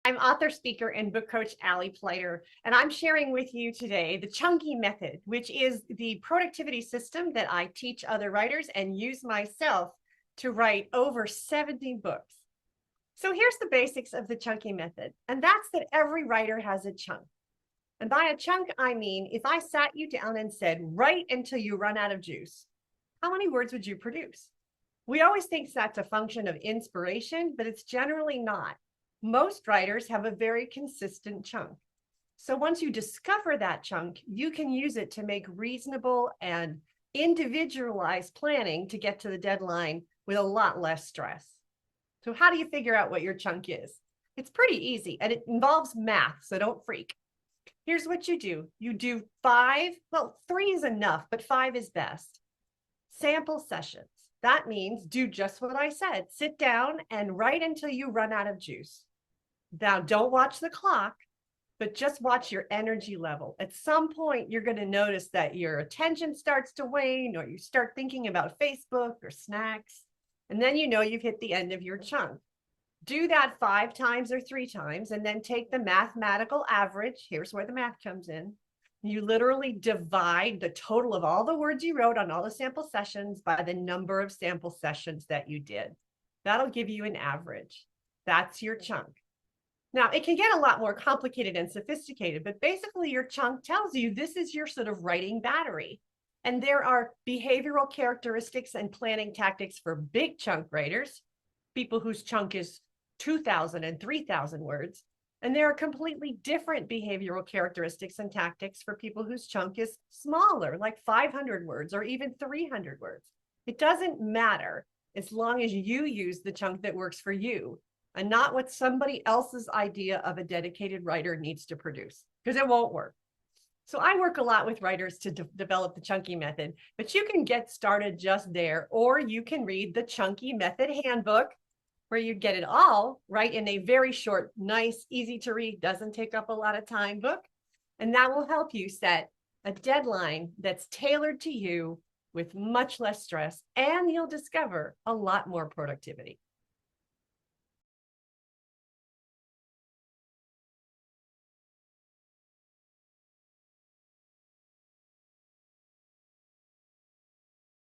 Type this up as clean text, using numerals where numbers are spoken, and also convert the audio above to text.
I'm author, speaker, and book coach Allie Pleiter, and I'm sharing with you today the Chunky Method, which is the productivity system that I teach other writers and use myself to write over 70 books. So here's the basics of the Chunky Method, and that's that every writer has a chunk. And by a chunk, I mean, if I sat you down and said, write until you run out of juice, how many words would you produce? We always think that's a function of inspiration, but it's generally not. Most writers have a very consistent chunk. So once you discover that chunk, you can use it to make reasonable and individualized planning to get to the deadline with a lot less stress. So how do you figure out what your chunk is? It's pretty easy, and it involves math, so don't freak. Here's what you do. You do 5, well, 3 is enough, but 5 is best. Sample sessions. That means do just what I said. Sit down and write until you run out of juice. Now, don't watch the clock, but just watch your energy level. At some point, you're going to notice that your attention starts to wane, or you start thinking about Facebook or snacks, and then you know you've hit the end of your chunk. Do that 5 times or 3 times, and then take the mathematical average. Here's where the math comes in. You literally divide the total of all the words you wrote on all the sample sessions by the number of sample sessions that you did. That'll give you an average. That's your chunk. Now, it can get a lot more complicated and sophisticated, but basically your chunk tells you this is your sort of writing battery. And there are behavioral characteristics and planning tactics for big chunk writers, people whose chunk is 2,000 and 3,000 words. And there are completely different behavioral characteristics and tactics for people whose chunk is smaller, like 500 words or even 300 words. It doesn't matter as long as you use the chunk that works for you, and not what somebody else's idea of a dedicated writer needs to produce, because it won't work. So I work a lot with writers to develop the Chunky Method, but you can get started just there, or you can read the Chunky Method Handbook, where you get it all right in a very short, nice, easy to read, doesn't take up a lot of time book. And that will help you set a deadline that's tailored to you with much less stress, and you'll discover a lot more productivity.